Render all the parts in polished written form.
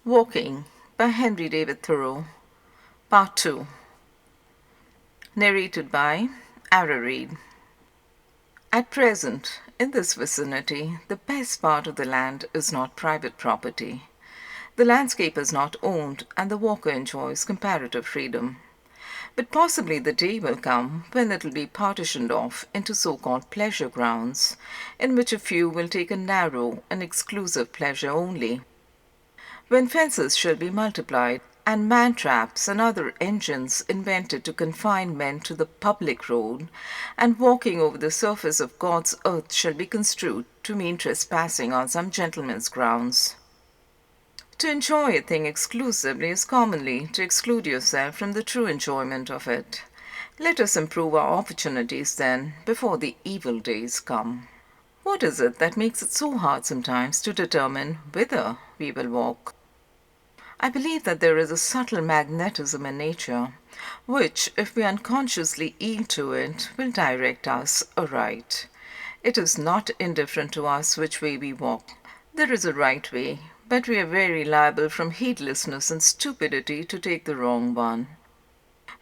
Walking by Henry Thoreau, Part 2. Narrated by Ara Reade. At present, in this vicinity, the best part of the land is not private property. The landscape is not owned, and the walker enjoys comparative freedom. But possibly the day will come when it will be partitioned off into so-called pleasure grounds, in which a few will take a narrow and exclusive pleasure only. When fences shall be multiplied, and man-traps and other engines invented to confine men to the public road, and walking over the surface of God's earth shall be construed to mean trespassing on some gentleman's grounds. To enjoy a thing exclusively is commonly to exclude yourself from the true enjoyment of it. Let us improve our opportunities, then, before the evil days come. What is it that makes it so hard sometimes to determine whither we will walk? I believe that there is a subtle magnetism in nature, which, if we unconsciously yield to it, will direct us aright. It is not indifferent to us which way we walk. There is a right way, but we are very liable from heedlessness and stupidity to take the wrong one.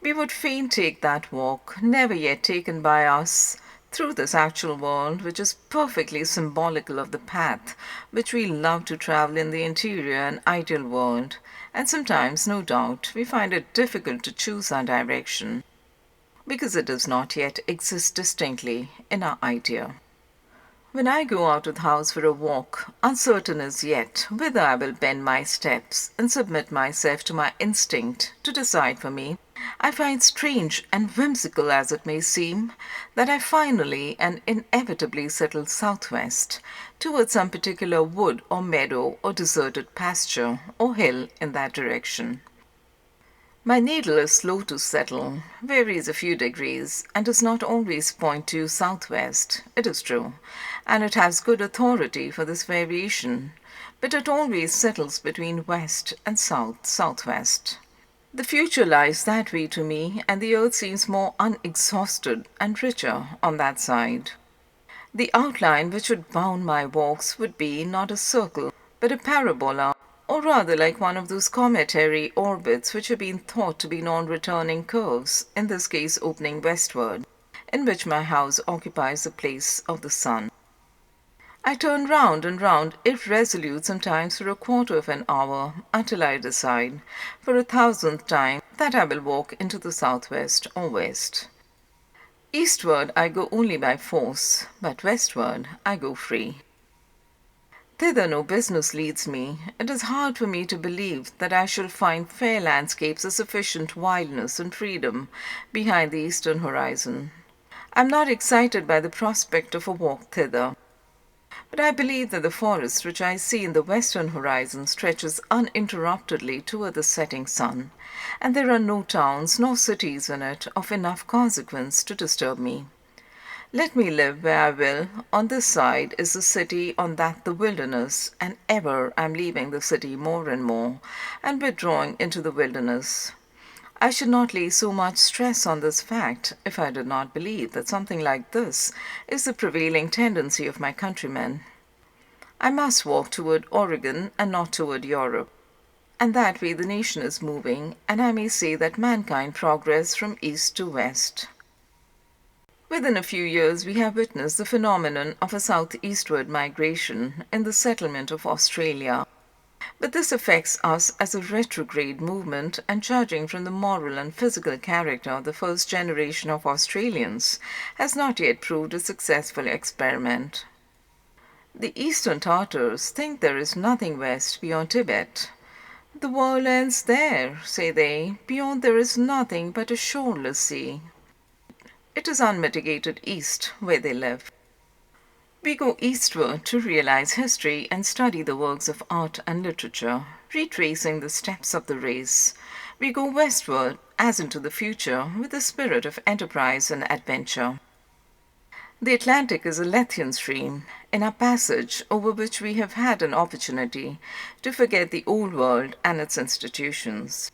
We would fain take that walk, never yet taken by us, through this actual world, which is perfectly symbolical of the path which we love to travel in the interior and ideal world, and sometimes, no doubt, we find it difficult to choose our direction, because it does not yet exist distinctly in our idea. When I go out of the house for a walk, uncertain as yet whither I will bend my steps and submit myself to my instinct to decide for me, I find, strange and whimsical as it may seem, that I finally and inevitably settle southwest, towards some particular wood or meadow or deserted pasture or hill in that direction. My needle is slow to settle, varies a few degrees, and does not always point to southwest, it is true, and it has good authority for this variation, but it always settles between west and southwest. The future lies that way to me, and the earth seems more unexhausted and richer on that side. The outline which would bound my walks would be not a circle, but a parabola, or rather like one of those cometary orbits which have been thought to be non-returning curves, in this case opening westward, in which my house occupies the place of the sun. I turn round and round, irresolute sometimes for a quarter of an hour, until I decide, for 1,000th time, that I will walk into the southwest or west. Eastward I go only by force, but westward I go free. Thither no business leads me. It is hard for me to believe that I shall find fair landscapes of sufficient wildness and freedom behind the eastern horizon. I am not excited by the prospect of a walk thither. But I believe that the forest which I see in the western horizon stretches uninterruptedly toward the setting sun, and there are no towns nor cities in it of enough consequence to disturb me. Let me live where I will. On this side is the city, on that the wilderness, and ever I am leaving the city more and more, and withdrawing into the wilderness. I should not lay so much stress on this fact if I did not believe that something like this is the prevailing tendency of my countrymen. I must walk toward Oregon and not toward Europe, and that way the nation is moving, and I may say that mankind progress from east to west. Within a few years we have witnessed the phenomenon of a southeastward migration in the settlement of Australia. But this affects us as a retrograde movement, and judging from the moral and physical character of the first generation of Australians, has not yet proved a successful experiment. The Eastern Tartars think there is nothing west beyond Tibet. The world ends there, say they. Beyond there is nothing but a shoreless sea. It is unmitigated east where they live. We go eastward to realize history and study the works of art and literature, retracing the steps of the race. We go westward, as into the future, with the spirit of enterprise and adventure. The Atlantic is a Lethean stream, in our passage over which we have had an opportunity to forget the old world and its institutions.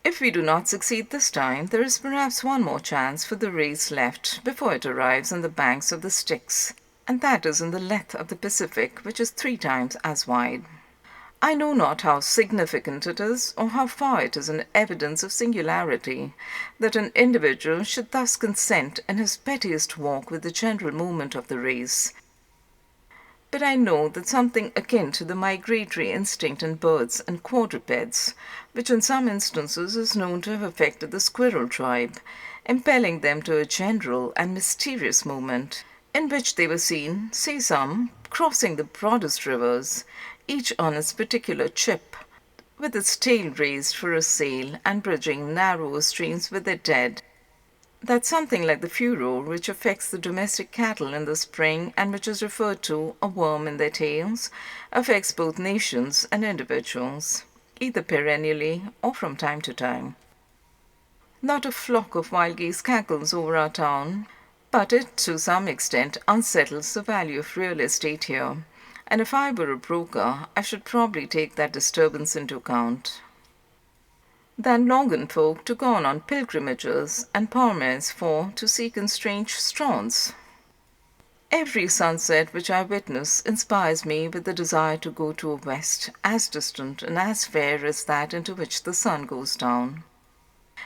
If we do not succeed this time, there is perhaps one more chance for the race left before it arrives on the banks of the Styx, and that is in the length of the Pacific, which is 3 times as wide. I know not how significant it is, or how far it is an evidence of singularity, that an individual should thus consent in his pettiest walk with the general movement of the race. But I know that something akin to the migratory instinct in birds and quadrupeds, which in some instances is known to have affected the squirrel tribe, impelling them to a general and mysterious movement, in which they were seen, say some, crossing the broadest rivers, each on its particular chip, with its tail raised for a sail, and bridging narrower streams with their dead, that something like the furor which affects the domestic cattle in the spring, and which is referred to a worm in their tails, affects both nations and individuals, either perennially or from time to time. Not a flock of wild geese cackles over our town, but it to some extent unsettles the value of real estate here, and if I were a broker, I should probably take that disturbance into account. Than Longan folk to go on pilgrimages, and Parmes for to seek in strange straws. Every sunset which I witness inspires me with the desire to go to a west as distant and as fair as that into which the sun goes down.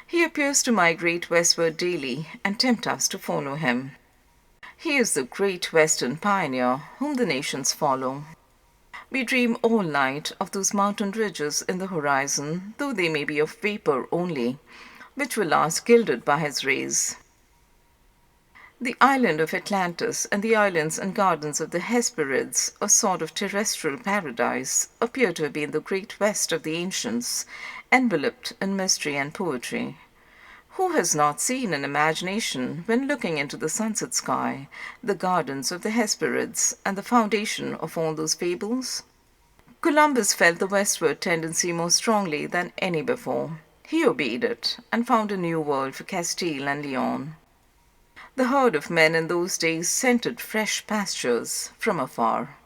He appears to migrate westward daily and tempt us to follow him. He is the great western pioneer whom the nations follow. We dream all night of those mountain ridges in the horizon, though they may be of vapor only, which will last gilded by his rays. The island of Atlantis and the islands and gardens of the Hesperids, a sort of terrestrial paradise, appear to have been the great west of the ancients, enveloped in mystery and poetry. Who has not seen in imagination, when looking into the sunset sky, the gardens of the Hesperids and the foundation of all those fables? Columbus felt the westward tendency more strongly than any before. He obeyed it, and found a new world for Castile and Leon. The herd of men in those days scented fresh pastures from afar.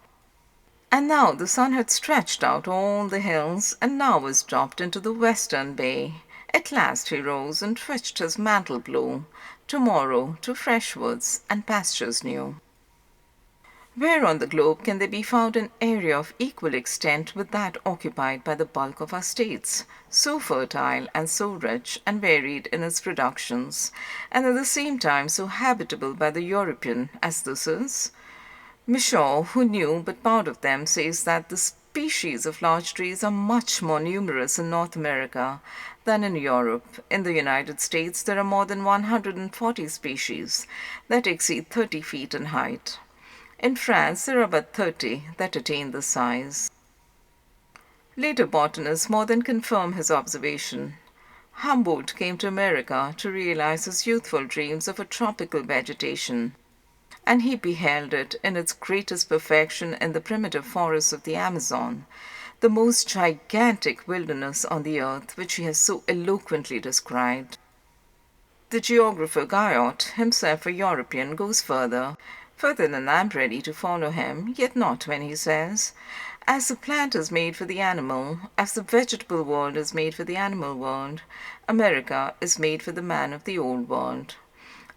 And now the sun had stretched out all the hills, and now was dropped into the western bay. At last he rose and twitched his mantle blue, tomorrow to fresh woods and pastures new. Where on the globe can there be found an area of equal extent with that occupied by the bulk of our states, so fertile and so rich and varied in its productions, and at the same time so habitable by the European as this is? Michaud, who knew but part of them, says that the species of large trees are much more numerous in North America than in Europe. In the United States there are more than 140 species that exceed 30 feet in height. In France there are but 30 that attain this size. Later botanists more than confirm his observation. Humboldt came to America to realize his youthful dreams of a tropical vegetation, and he beheld it in its greatest perfection in the primitive forests of the Amazon, the most gigantic wilderness on the earth which he has so eloquently described. The geographer Guyot, himself a European, goes further than I am ready to follow him, yet not when he says, as the plant is made for the animal, as the vegetable world is made for the animal world, America is made for the man of the old world.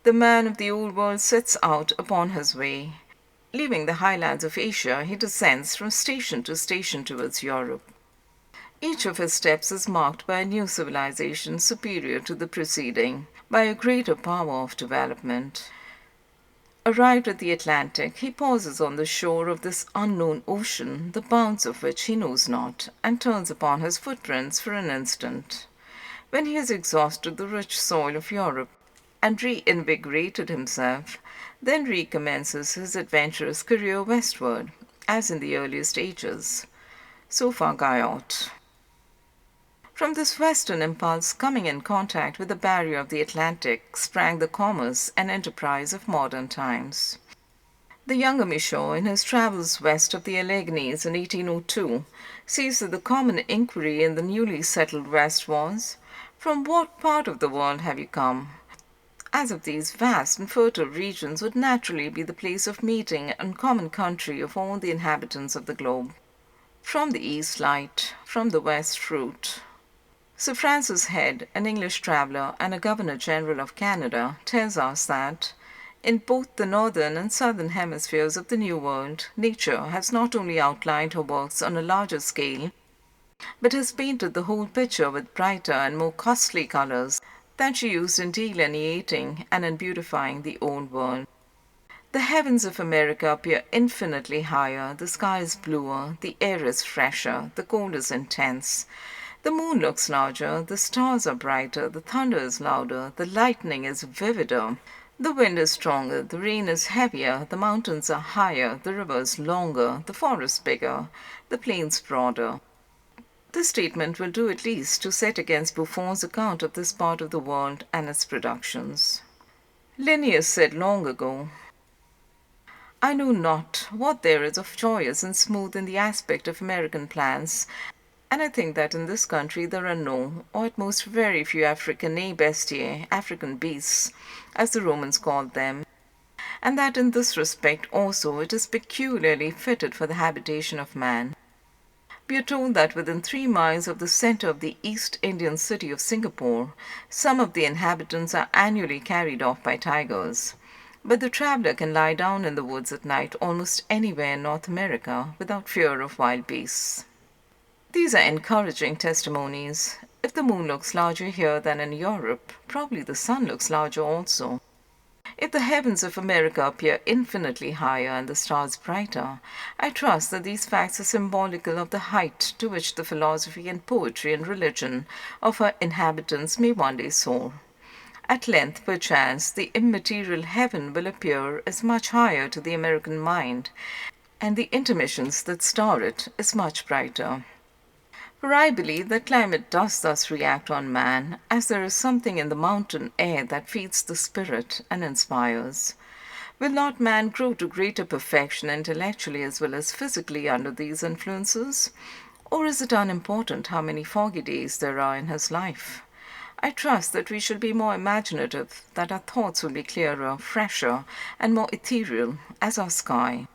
The man of the old world sets out upon his way. Leaving the highlands of Asia, he descends from station to station towards Europe. Each of his steps is marked by a new civilization superior to the preceding, by a greater power of development. Arrived at the Atlantic, he pauses on the shore of this unknown ocean, the bounds of which he knows not, and turns upon his footprints for an instant. When he has exhausted the rich soil of Europe and reinvigorated himself, then recommences his adventurous career westward, as in the earliest ages. So far Guyot. From this western impulse, coming in contact with the barrier of the Atlantic, sprang the commerce and enterprise of modern times. The younger Michaud, in his travels west of the Alleghanies in 1802, sees that the common inquiry in the newly settled West was, "From what part of the world have you come?" As if these vast and fertile regions would naturally be the place of meeting and common country of all the inhabitants of the globe. From the east light, from the west fruit. Sir Francis Head, an English traveller and a Governor-General of Canada, tells us that in both the northern and southern hemispheres of the New World, Nature has not only outlined her works on a larger scale, but has painted the whole picture with brighter and more costly colors than she used in delineating and in beautifying the old world. The heavens of America appear infinitely higher, the sky is bluer, the air is fresher, the cold is intense. The moon looks larger, the stars are brighter, the thunder is louder, the lightning is vivider. The wind is stronger, the rain is heavier, the mountains are higher, the rivers longer, the forest bigger, the plains broader. This statement will do at least to set against Buffon's account of this part of the world and its productions. Linnaeus said long ago, I know not what there is of joyous and smooth in the aspect of American plants, and I think that in this country there are no, or at most very few Africanae bestiae, African beasts, as the Romans called them, and that in this respect also it is peculiarly fitted for the habitation of man. We are told that within 3 miles of the center of the East Indian city of Singapore, some of the inhabitants are annually carried off by tigers. But the traveler can lie down in the woods at night almost anywhere in North America without fear of wild beasts. These are encouraging testimonies. If the moon looks larger here than in Europe, probably the sun looks larger also. If the heavens of America appear infinitely higher and the stars brighter, I trust that these facts are symbolical of the height to which the philosophy and poetry and religion of her inhabitants may one day soar. At length, perchance, the immaterial heaven will appear as much higher to the American mind, and the intermissions that star it as much brighter. For I believe that climate does thus react on man, as there is something in the mountain air that feeds the spirit and inspires. Will not man grow to greater perfection intellectually as well as physically under these influences? Or is it unimportant how many foggy days there are in his life? I trust that we shall be more imaginative, that our thoughts will be clearer, fresher, and more ethereal, as our sky.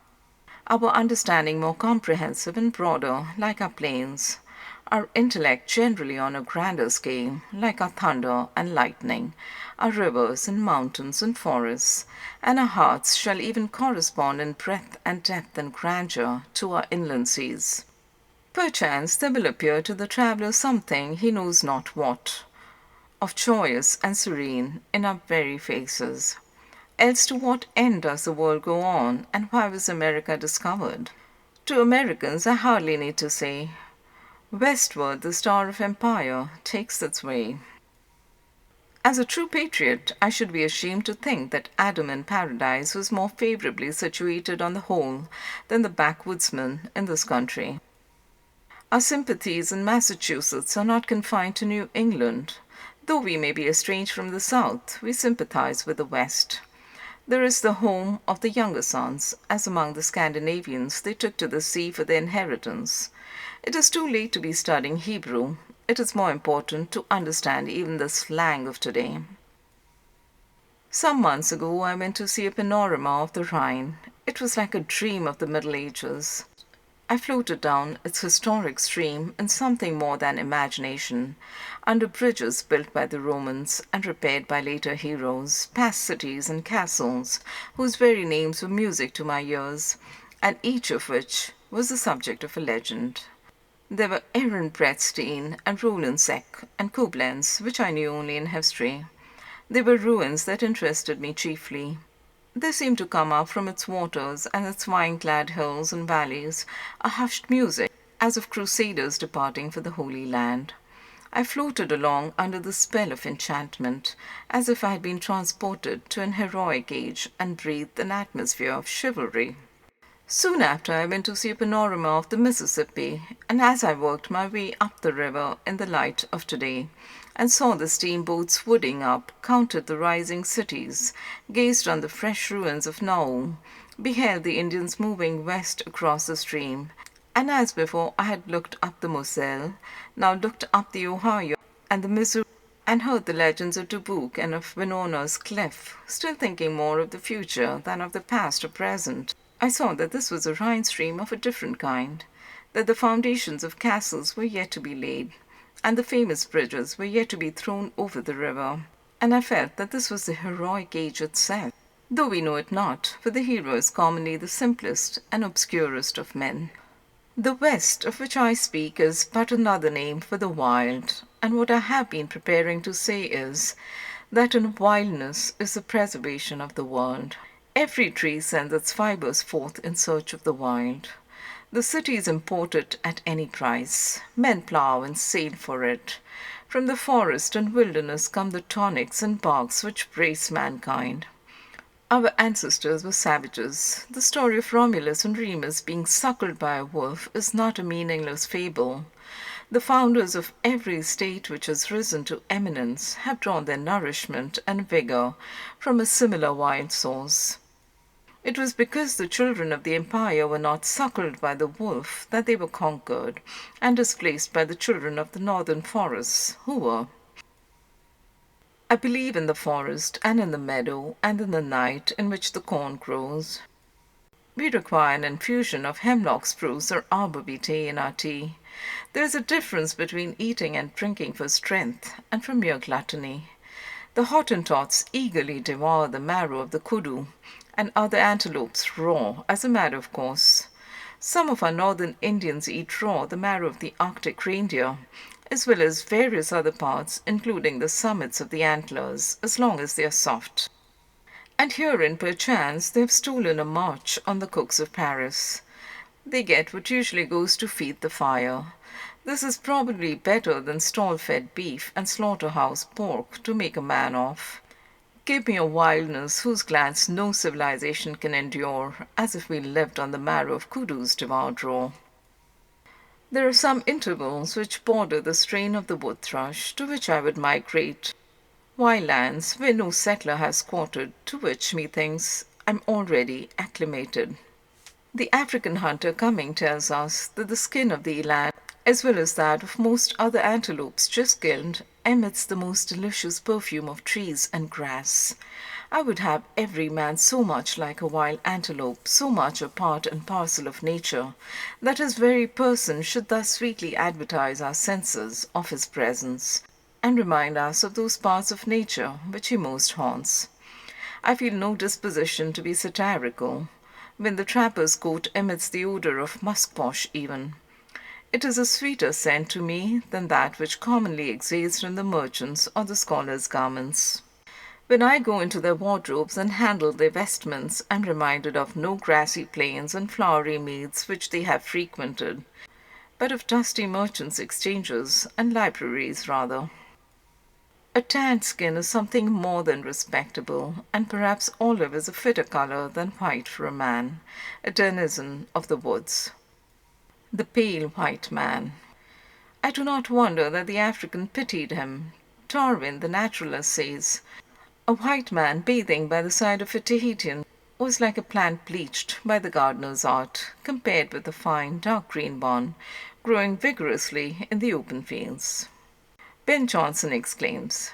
Our understanding more comprehensive and broader, like our plains. Our intellect generally on a grander scale, like our thunder and lightning, our rivers and mountains and forests, and our hearts shall even correspond in breadth and depth and grandeur to our inland seas. Perchance there will appear to the traveller something he knows not what, of joyous and serene in our very faces. Else to what end does the world go on, and why was America discovered? To Americans I hardly need to say, westward the star of empire takes its way. As a true patriot, I should be ashamed to think that Adam in paradise was more favorably situated on the whole than the backwoodsman in this country. Our sympathies in Massachusetts are not confined to New England. Though we may be estranged from the South, we sympathize with the West. There is the home of the younger sons, as among the Scandinavians they took to the sea for their inheritance. It is too late to be studying Hebrew. It is more important to understand even the slang of today. Some months ago I went to see a panorama of the Rhine. It was like a dream of the Middle Ages. I floated down its historic stream in something more than imagination, under bridges built by the Romans and repaired by later heroes, past cities and castles whose very names were music to my ears, and each of which was the subject of a legend. There were Ehrenbreitstein and Rolandseck and Koblenz, which I knew only in history. They were ruins that interested me chiefly. There seemed to come up from its waters and its vine-clad hills and valleys a hushed music, as of crusaders departing for the Holy Land. I floated along under the spell of enchantment, as if I had been transported to an heroic age and breathed an atmosphere of chivalry. Soon after I went to see a panorama of the Mississippi, and as I worked my way up the river in the light of today, and saw the steamboats wooding up, counted the rising cities, gazed on the fresh ruins of Nauvoo, beheld the Indians moving west across the stream, and as before I had looked up the Moselle, now looked up the Ohio and the Missouri, and heard the legends of Dubuque and of Winona's Cliff, still thinking more of the future than of the past or present. I saw that this was a Rhine stream of a different kind, that the foundations of castles were yet to be laid, and the famous bridges were yet to be thrown over the river, and I felt that this was the heroic age itself, though we know it not, for the hero is commonly the simplest and obscurest of men. The West of which I speak is but another name for the wild, and what I have been preparing to say is that in wildness is the preservation of the world. Every tree sends its fibers forth in search of the wild. The cities import it at any price. Men plough and sail for it. From the forest and wilderness come the tonics and barks which brace mankind. Our ancestors were savages. The story of Romulus and Remus being suckled by a wolf is not a meaningless fable. The founders of every state which has risen to eminence have drawn their nourishment and vigor from a similar wild source. It was because the children of the empire were not suckled by the wolf that they were conquered and displaced by the children of the northern forests, who were. I believe in the forest and in the meadow and in the night in which the corn grows. We require an infusion of hemlock spruce or arbor vitae in our tea. There is a difference between eating and drinking for strength and for mere gluttony. The Hottentots eagerly devour the marrow of the kudu and other antelopes raw as a matter of course. Some of our northern Indians eat raw the marrow of the Arctic reindeer, as well as various other parts, including the summits of the antlers, as long as they are soft. And herein, perchance, they have stolen a march on the cooks of Paris. They get what usually goes to feed the fire. This is probably better than stall-fed beef and slaughterhouse pork to make a man of. Give me a wildness whose glance no civilization can endure, as if we lived on the marrow of kudus devoured raw. There are some intervals which border the strain of the wood thrush, to which I would migrate, while lands where no settler has squatted, to which, methinks, I am already acclimated. The African hunter coming tells us that the skin of the eland, as well as that of most other antelopes just killed, emits the most delicious perfume of trees and grass. I would have every man so much like a wild antelope, so much a part and parcel of nature, that his very person should thus sweetly advertise our senses of his presence, and remind us of those parts of nature which he most haunts. I feel no disposition to be satirical, when the trapper's coat emits the odour of musk-posh even. It is a sweeter scent to me than that which commonly exhales from the merchant's or the scholar's garments. When I go into their wardrobes and handle their vestments, I am reminded of no grassy plains and flowery meads which they have frequented, but of dusty merchants' exchanges and libraries rather. A tanned skin is something more than respectable, and perhaps olive is a fitter colour than white for a man, a denizen of the woods. The pale white man. I do not wonder that the African pitied him. Darwin, the naturalist, says, "A white man bathing by the side of a Tahitian was like a plant bleached by the gardener's art, compared with a fine dark green one growing vigorously in the open fields." Ben Jonson exclaims,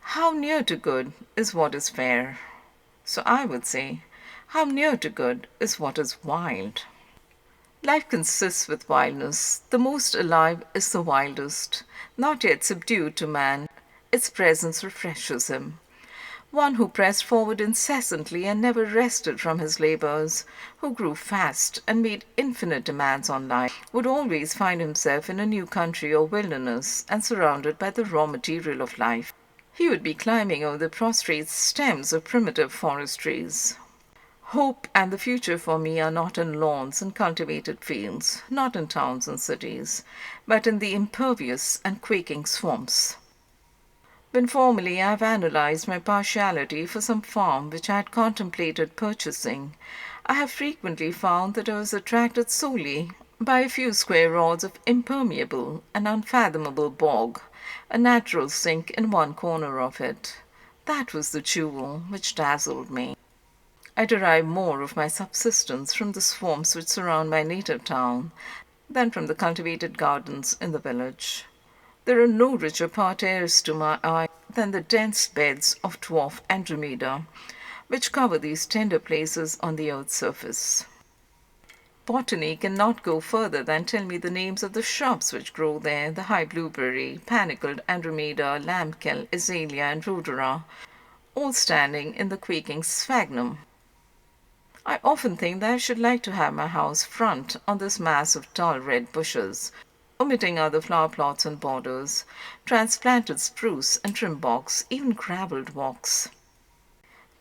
"How near to good is what is fair?" So I would say, how near to good is what is wild? Life consists with wildness. The most alive is the wildest, not yet subdued to man. Its presence refreshes him. One who pressed forward incessantly and never rested from his labours, who grew fast and made infinite demands on life, would always find himself in a new country or wilderness and surrounded by the raw material of life. He would be climbing over the prostrate stems of primitive forest trees. Hope and the future for me are not in lawns and cultivated fields, not in towns and cities, but in the impervious and quaking swamps. When formerly I have analyzed my partiality for some farm which I had contemplated purchasing, I have frequently found that I was attracted solely by a few square rods of impermeable and unfathomable bog, a natural sink in one corner of it. That was the jewel which dazzled me. I derive more of my subsistence from the swamps which surround my native town than from the cultivated gardens in the village. There are no richer parterres to my eye than the dense beds of dwarf Andromeda, which cover these tender places on the earth's surface. Botany cannot go further than tell me the names of the shrubs which grow there, the high blueberry, panicled Andromeda, lambkill, azalea, and rhodora, all standing in the quaking sphagnum. I often think that I should like to have my house front on this mass of tall red bushes, omitting other flower plots and borders, transplanted spruce and trim box, even gravelled walks.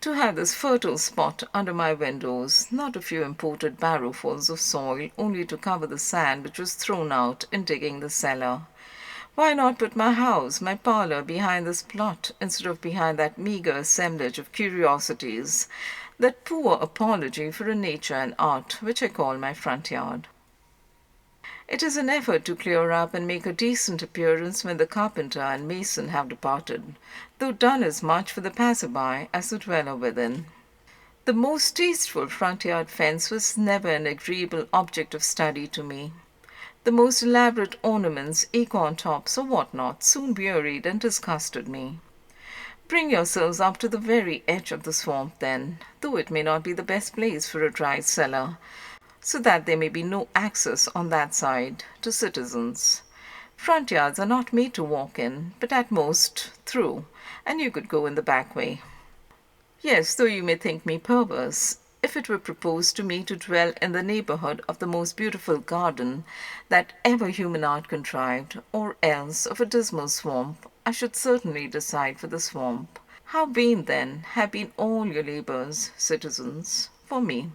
To have this fertile spot under my windows, not a few imported barrowfuls of soil only to cover the sand which was thrown out in digging the cellar. Why not put my house, my parlour, behind this plot instead of behind that meagre assemblage of curiosities, that poor apology for a nature and art which I call my front yard? It is an effort to clear up and make a decent appearance when the carpenter and mason have departed, though done as much for the passer-by as the dweller within. The most tasteful front yard fence was never an agreeable object of study to me. The most elaborate ornaments, acorn tops, or what not, soon wearied and disgusted me. Bring yourselves up to the very edge of the swamp, then, though it may not be the best place for a dry cellar, so that there may be no access on that side to citizens. Front yards are not made to walk in, but at most through, and you could go in the back way. Yes, though you may think me perverse, if it were proposed to me to dwell in the neighbourhood of the most beautiful garden that ever human art contrived, or else of a dismal swamp, I should certainly decide for the swamp. How vain, then, have been all your labours, citizens, for me!